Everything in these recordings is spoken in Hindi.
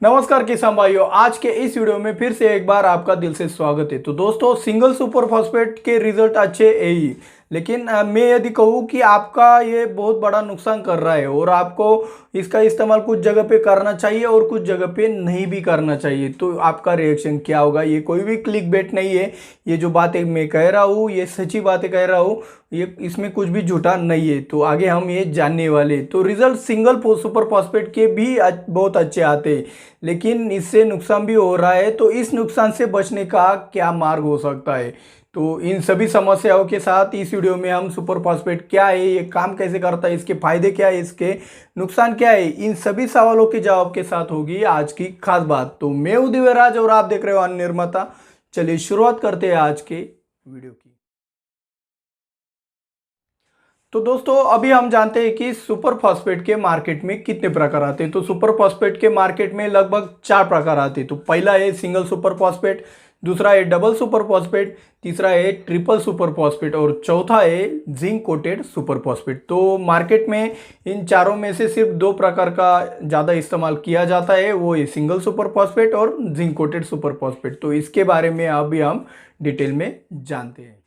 नमस्कार किसान भाइयों, आज के इस वीडियो में फिर से एक बार आपका दिल से स्वागत है। तो दोस्तों, सिंगल सुपर फॉस्फेट के रिजल्ट अच्छे है ही, लेकिन मैं यदि कहूँ कि आपका ये बहुत बड़ा नुकसान कर रहा है और आपको इसका इस्तेमाल कुछ जगह पे करना चाहिए और कुछ जगह पे नहीं भी करना चाहिए, तो आपका रिएक्शन क्या होगा। ये कोई भी क्लिक बेट नहीं है, ये जो बातें मैं कह रहा हूँ ये सच्ची बातें कह रहा हूँ, ये इसमें कुछ भी झूठा नहीं है। तो आगे हम ये जानने वाले। तो रिजल्ट सिंगल सुपर फॉस्फेट के भी बहुत अच्छे आते हैं, लेकिन इससे नुकसान भी हो रहा है। तो इस नुकसान से बचने का क्या मार्ग हो सकता है, तो इन सभी समस्याओं के साथ इस वीडियो में हम सुपर फॉस्फेट क्या है, ये काम कैसे करता है, इसके फायदे क्या है, इसके नुकसान क्या है, इन सभी सवालों के जवाब के साथ होगी आज की खास बात। तो मैं हूं दिव्यराज और आप देख रहे हो अन्न निर्माता। चलिए शुरुआत करते हैं आज के वीडियो की। तो दोस्तों, अभी हम जानते हैं कि सुपर फॉस्फेट के मार्केट में कितने प्रकार आते हैं। तो सुपर फॉस्फेट के मार्केट में लगभग 4 प्रकार आते हैं। तो पहला है सिंगल सुपर फॉस्फेट, दूसरा है डबल सुपर फॉस्फेट, तीसरा है ट्रिपल सुपर फॉस्फेट और चौथा है जिंक कोटेड सुपर फॉस्फेट। तो मार्केट में इन चारों में से सिर्फ 2 प्रकार का ज़्यादा इस्तेमाल किया जाता है, वो है सिंगल सुपर फॉस्फेट और जिंक कोटेड सुपर फॉस्फेट। तो इसके बारे में अभी हम डिटेल में जानते हैं।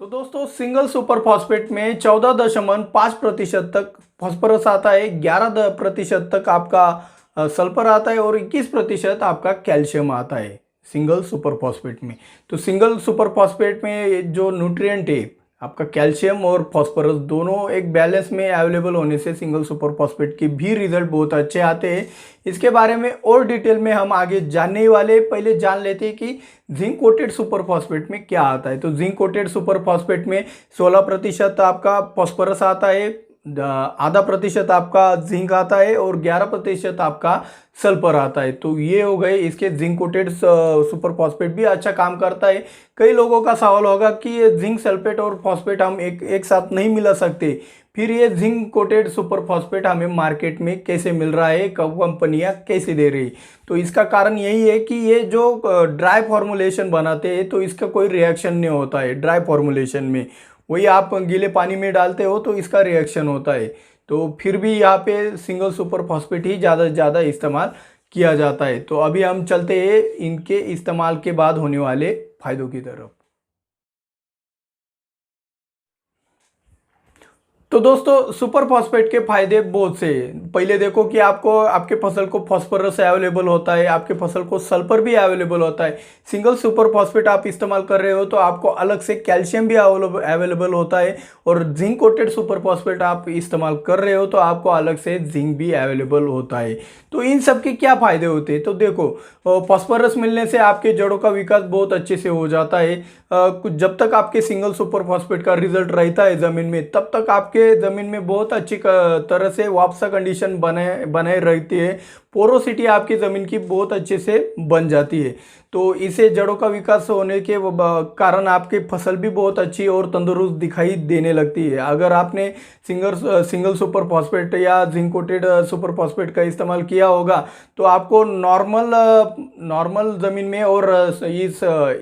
तो दोस्तों, सिंगल सुपर फॉस्फेट में 14.5% तक फॉस्फोरस आता है, 11% तक आपका सल्फर आता है और 21% आपका कैल्शियम आता है सिंगल सुपर फॉस्फेट में। तो सिंगल सुपर फॉस्फेट में जो न्यूट्रिएंट है आपका कैल्शियम और फॉस्फोरस दोनों एक बैलेंस में अवेलेबल होने से सिंगल सुपर फॉस्फेट के भी रिजल्ट बहुत अच्छे आते हैं। इसके बारे में और डिटेल में हम आगे जानने वाले। पहले जान लेते हैं कि जिंक कोटेड सुपर फॉस्फेट में क्या आता है। तो जिंक कोटेड सुपर फॉस्फेट में 16% आपका फॉस्फोरस आता है, आधा प्रतिशत आपका जिंक आता है और 11% आपका सल्फर आता है। तो ये हो गए इसके जिंक कोटेड सुपर फॉस्फेट भी अच्छा काम करता है। कई लोगों का सवाल होगा कि ये जिंक सल्फेट और फॉस्फेट हम एक साथ नहीं मिला सकते, फिर ये जिंक कोटेड सुपर फॉस्फेट हमें मार्केट में कैसे मिल रहा है, कब कंपनियां कैसे दे रही। तो इसका कारण यही है कि ये जो ड्राई फॉर्मुलेशन बनाते हैं तो इसका कोई रिएक्शन नहीं होता है ड्राई फॉर्मुलेशन में। वही आप गीले पानी में डालते हो तो इसका रिएक्शन होता है। तो फिर भी यहाँ पे सिंगल सुपर फॉस्फेट ही ज़्यादा से ज़्यादा इस्तेमाल किया जाता है। तो अभी हम चलते हैं इनके इस्तेमाल के बाद होने वाले फायदों की तरफ। तो दोस्तों, सुपर फॉस्फेट के फायदे बहुत से। पहले देखो कि आपको आपके फसल को फॉस्फोरस अवेलेबल होता है, आपके फसल को सल्फर भी अवेलेबल होता है। सिंगल सुपर फॉस्फेट आप इस्तेमाल कर रहे हो तो आपको अलग से कैल्शियम भी अवेलेबल होता है, और जिंक कोटेड सुपर फॉस्फेट आप इस्तेमाल कर रहे हो तो आपको अलग से जिंक भी अवेलेबल होता है। तो इन सब के क्या फायदे होते हैं, तो देखो फॉस्फोरस मिलने से आपके जड़ों का विकास बहुत अच्छे से हो जाता है। जब तक आपके सिंगल सुपर फॉस्फेट का रिजल्ट रहता है जमीन में, तब तक आपके जमीन में बहुत अच्छी तरह से वापसा कंडीशन बने रहती है। पोरोसिटी आपकी ज़मीन की बहुत अच्छे से बन जाती है। तो इसे जड़ों का विकास होने के कारण आपकी फसल भी बहुत अच्छी और तंदुरुस्त दिखाई देने लगती है। अगर आपने सिंगल सुपर फॉस्फेट या जिंक कोटेड सुपर फॉस्फेट का इस्तेमाल किया होगा तो आपको नॉर्मल ज़मीन में और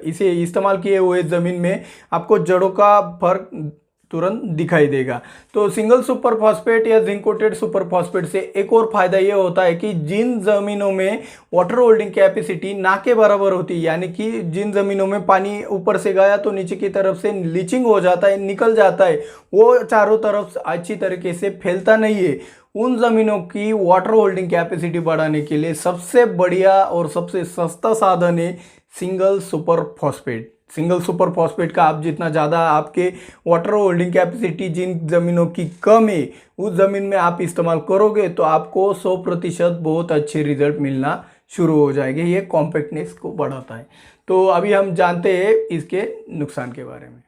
इसे इस्तेमाल किए हुए ज़मीन में आपको जड़ों का फर्क तुरंत दिखाई देगा। तो सिंगल सुपर फॉस्फेट या जिंक कोटेड सुपर फॉस्फेट से एक और फायदा ये होता है कि जिन जमीनों में वाटर होल्डिंग कैपेसिटी ना के बराबर होती है, यानी कि जिन जमीनों में पानी ऊपर से गया तो नीचे की तरफ से लीचिंग हो जाता है, निकल जाता है, वो चारों तरफ अच्छी तरीके से फैलता नहीं है, उन जमीनों की वाटर होल्डिंग कैपेसिटी बढ़ाने के लिए सबसे बढ़िया और सबसे सस्ता साधन है single super phosphate. Single super phosphate का आप जितना ज़्यादा आपके वाटर होल्डिंग कैपेसिटी जिन ज़मीनों की कम है उस ज़मीन में आप इस्तेमाल करोगे तो आपको 100% बहुत अच्छे रिजल्ट मिलना शुरू हो जाएंगे। ये कॉम्पैक्टनेस को बढ़ाता है। तो अभी हम जानते हैं इसके नुकसान के बारे में।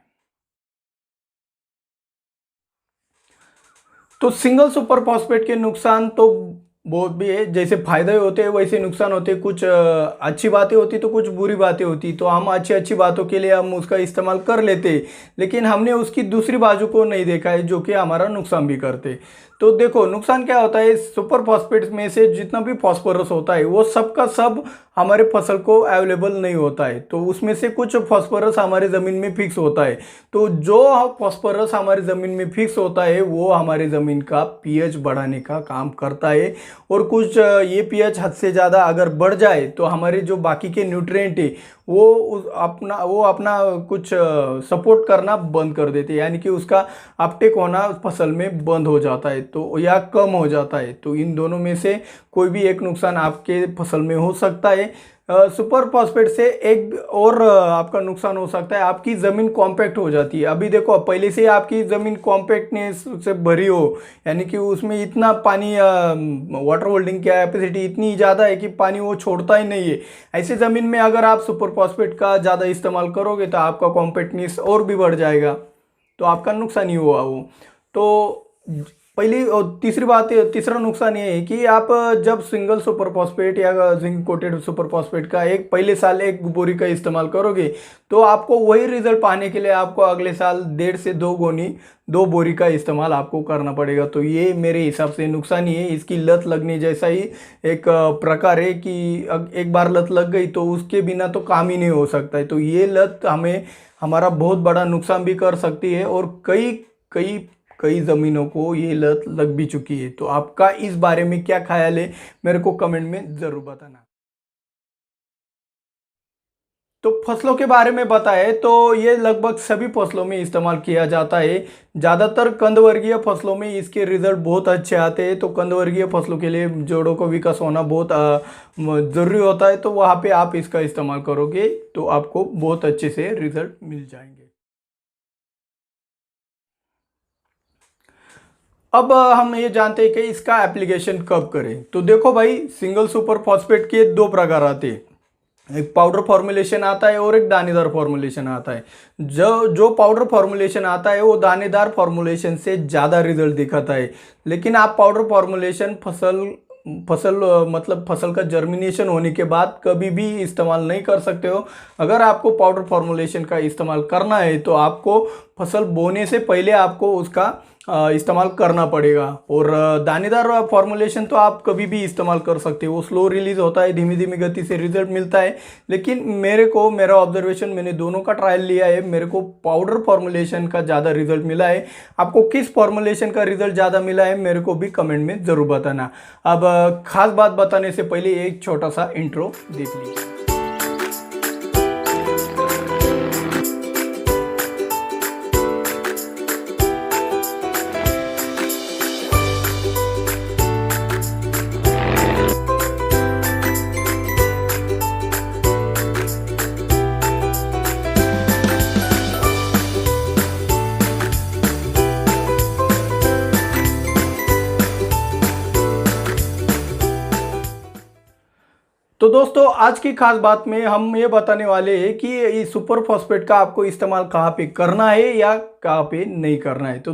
तो सिंगल सुपर फॉस्फेट के नुकसान तो बहुत भी है, जैसे फायदे होते हैं वैसे नुकसान होते हैं। कुछ अच्छी बातें होती तो कुछ बुरी बातें होती, तो हम अच्छी बातों के लिए हम उसका इस्तेमाल कर लेते, लेकिन हमने उसकी दूसरी बाजू को नहीं देखा है जो कि हमारा नुकसान भी करते। तो देखो नुकसान क्या होता है, सुपर फॉस्फेट में से जितना भी फॉस्फोरस होता है वो सब का सब हमारे फसल को अवेलेबल नहीं होता है। तो उसमें से कुछ फॉस्फोरस हमारे ज़मीन में फिक्स होता है। तो जो फॉस्फोरस हमारे ज़मीन में फिक्स होता है वो हमारी ज़मीन का पीएच बढ़ाने का काम करता है। और कुछ ये पीएच हद से ज़्यादा अगर बढ़ जाए तो हमारे जो बाकी के न्यूट्रिएंट है वो अपना कुछ सपोर्ट करना बंद कर देते हैं, यानी कि उसका अपटेक होना फसल में बंद हो जाता है तो या कम हो जाता है। तो इन दोनों में से कोई भी एक नुकसान आपके फसल में हो सकता है। सुपर फॉस्फेट से एक और आपका नुकसान हो सकता है, आपकी ज़मीन कॉम्पैक्ट हो जाती है। अभी देखो पहले से आपकी ज़मीन कॉम्पैक्टनेस से भरी हो, यानी कि उसमें इतना पानी वाटर होल्डिंग कैपेसिटी इतनी ज़्यादा है कि पानी वो छोड़ता ही नहीं है। ऐसे ज़मीन में अगर आप सुपर फॉस्फेट का ज़्यादा इस्तेमाल करोगे तो आपका कॉम्पैक्टनेस और भी बढ़ जाएगा, तो आपका नुकसान ही हुआ वो। तो पहली और तीसरी बात, तीसरा नुकसान ये है कि आप जब सिंगल सुपर फॉस्फेट या जिंक कोटेड सुपर फॉस्फेट का एक पहले साल एक बोरी का इस्तेमाल करोगे तो आपको वही रिजल्ट पाने के लिए आपको अगले साल 1.5 से 2 बोरी का इस्तेमाल आपको करना पड़ेगा। तो ये मेरे हिसाब से नुकसान ही है। इसकी लत लगने जैसा ही एक प्रकार है कि एक बार लत लग गई तो उसके बिना तो काम ही नहीं हो सकता है। तो ये लत हमें हमारा बहुत बड़ा नुकसान भी कर सकती है और कई कई कई ज़मीनों को ये लत लग भी चुकी है। तो आपका इस बारे में क्या ख्याल है मेरे को कमेंट में ज़रूर बताना। तो फसलों के बारे में बताएं तो ये लगभग सभी फसलों में इस्तेमाल किया जाता है। ज़्यादातर कंदवर्गीय फसलों में इसके रिजल्ट बहुत अच्छे आते हैं। तो कंदवर्गीय फसलों के लिए जोड़ों का विकास होना बहुत ज़रूरी होता है। तो वहाँ पे आप इसका इस्तेमाल करोगे तो आपको बहुत अच्छे से रिजल्ट मिल जाएंगे। अब हम ये जानते हैं कि इसका एप्लीकेशन कब करें। तो देखो भाई, सिंगल सुपर फॉस्फेट के 2 प्रकार आते हैं, एक पाउडर फॉर्मुलेशन आता है और एक दानेदार फॉर्मुलेशन आता है। जो पाउडर फॉर्मुलेशन आता है वो दानेदार फॉर्मुलेशन से ज़्यादा रिजल्ट दिखाता है। लेकिन आप पाउडर फॉर्मुलेशन मतलब फसल का जर्मिनेशन होने के बाद कभी भी इस्तेमाल नहीं कर सकते हो। अगर आपको पाउडर फॉर्मुलेशन का इस्तेमाल करना है तो आपको फसल बोने से पहले आपको उसका इस्तेमाल करना पड़ेगा। और दानेदार फॉर्मुलेशन तो आप कभी भी इस्तेमाल कर सकते हो, वो स्लो रिलीज होता है, धीमी धीमी गति से रिजल्ट मिलता है। लेकिन मेरा ऑब्जर्वेशन, मैंने दोनों का ट्रायल लिया है, मेरे को पाउडर फॉर्मुलेशन का ज़्यादा रिजल्ट मिला है। आपको किस फॉर्मुलेशन का रिजल्ट ज़्यादा मिला है मेरे को भी कमेंट में ज़रूर बताना। अब खास बात बताने से पहले एक छोटा सा इंट्रो देख लीजिए। तो दोस्तों, आज की खास बात में हम ये बताने वाले हैं कि ये सुपर फॉस्फेट का आपको इस्तेमाल कहाँ पे करना है या कहाँ पे नहीं करना है। तो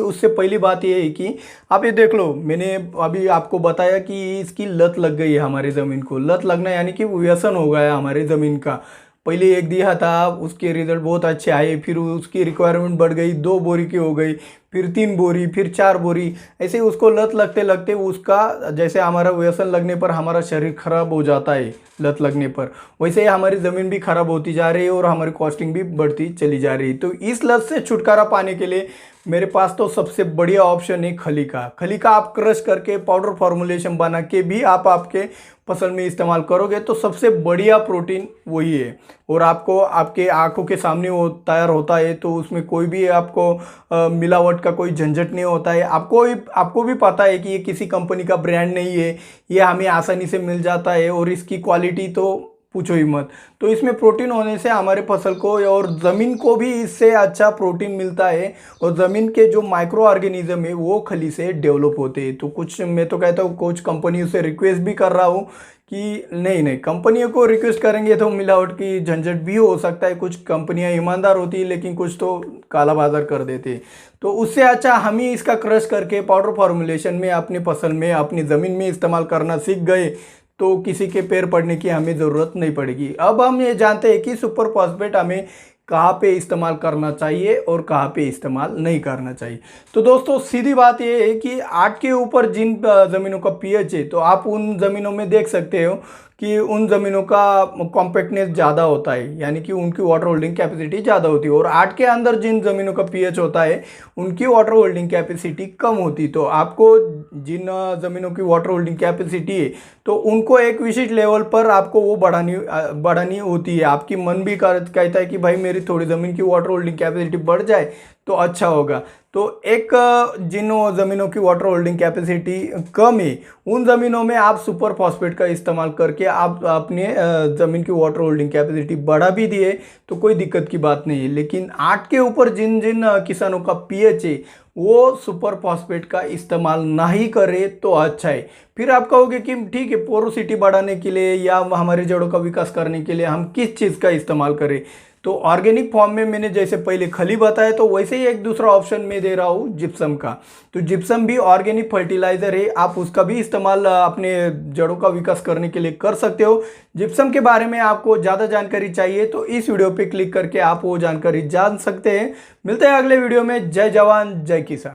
उससे पहली बात ये है कि आप ये देख लो, मैंने अभी आपको बताया कि इसकी लत लग गई है हमारी ज़मीन को। लत लगना यानी कि व्यसन हो गया हमारी ज़मीन का। पहले एक दिया था, उसके रिजल्ट बहुत अच्छे आए, फिर उसकी रिक्वायरमेंट बढ़ गई, 2 बोरी की हो गई, फिर 3 बोरी, फिर 4 बोरी। ऐसे उसको लत लगते लगते उसका, जैसे हमारा व्यसन लगने पर हमारा शरीर खराब हो जाता है, लत लगने पर वैसे ही हमारी ज़मीन भी खराब होती जा रही है और हमारी कॉस्टिंग भी बढ़ती चली जा रही है। तो इस लत से छुटकारा पाने के लिए मेरे पास तो सबसे बढ़िया ऑप्शन है खली का। खली का आप क्रश करके पाउडर फॉर्मुलेशन बना के भी आप आपके फसल में इस्तेमाल करोगे तो सबसे बढ़िया प्रोटीन वही है। और आपको आपके आंखों के सामने वो तैयार होता है, तो उसमें कोई भी आपको मिलावट का कोई झंझट नहीं होता है। आपको भी पता है कि ये किसी कंपनी का ब्रांड नहीं है, ये हमें आसानी से मिल जाता है और इसकी क्वालिटी तो पूछो ही मत। तो इसमें प्रोटीन होने से हमारे फसल को और ज़मीन को भी इससे अच्छा प्रोटीन मिलता है और ज़मीन के जो माइक्रो ऑर्गेनिज्म है वो खली से डेवलप होते हैं। तो मैं तो कहता हूँ कुछ कंपनियों से रिक्वेस्ट भी कर रहा हूँ कि नहीं, कंपनियों को रिक्वेस्ट करेंगे तो मिलावट की झंझट भी हो सकता है। कुछ कंपनियां ईमानदार होती है लेकिन कुछ तो काला बाजार कर देते। तो उससे अच्छा हम ही इसका क्रश करके पाउडर फॉर्मुलेशन में अपनी फसल में अपनी ज़मीन में इस्तेमाल करना सीख गए तो किसी के पैर पड़ने की हमें ज़रूरत नहीं पड़ेगी। अब हम ये जानते हैं कि सुपर फॉस्फेट हमें कहाँ पे इस्तेमाल करना चाहिए और कहाँ पे इस्तेमाल नहीं करना चाहिए। तो दोस्तों सीधी बात ये है कि 8 के ऊपर जिन ज़मीनों का पीएच है तो आप उन ज़मीनों में देख सकते हो कि उन ज़मीनों का कॉम्पैक्टनेस ज़्यादा होता है, यानी कि उनकी वाटर होल्डिंग कैपेसिटी ज़्यादा होती है। और 8 के अंदर जिन ज़मीनों का पीएच होता है उनकी वाटर होल्डिंग कैपेसिटी कम होती। तो आपको जिन ज़मीनों की वाटर होल्डिंग कैपेसिटी है तो उनको एक विशिष्ट लेवल पर आपको वो बढ़ानी होती है। आपकी मन भी कहता है कि भाई मेरी थोड़ी ज़मीन की वाटर होल्डिंग कैपेसिटी बढ़ जाए तो अच्छा होगा। तो एक जिन ज़मीनों की वाटर होल्डिंग कैपेसिटी कम है उन ज़मीनों में आप सुपर फॉस्फेट का इस्तेमाल करके आप अपने ज़मीन की वाटर होल्डिंग कैपेसिटी बढ़ा भी दिए तो कोई दिक्कत की बात नहीं है। लेकिन 8 के ऊपर जिन जिन किसानों का पीएच है वो सुपर फॉस्फेट का इस्तेमाल नहीं करे तो अच्छा है। फिर आप कहोगे कि ठीक है, पोरोसिटी बढ़ाने के लिए या हमारे जड़ों का विकास करने के लिए हम किस चीज़ का इस्तेमाल करें। तो ऑर्गेनिक फॉर्म में मैंने जैसे पहले खली बताया तो वैसे ही एक दूसरा ऑप्शन मैं दे रहा हूँ जिप्सम का। तो जिप्सम भी ऑर्गेनिक फर्टिलाइजर है, आप उसका भी इस्तेमाल अपने जड़ों का विकास करने के लिए कर सकते हो। जिप्सम के बारे में आपको ज़्यादा जानकारी चाहिए तो इस वीडियो पे क्लिक करके आप वो जानकारी जान सकते हैं। मिलते हैं अगले वीडियो में। जय जवान जय किसान।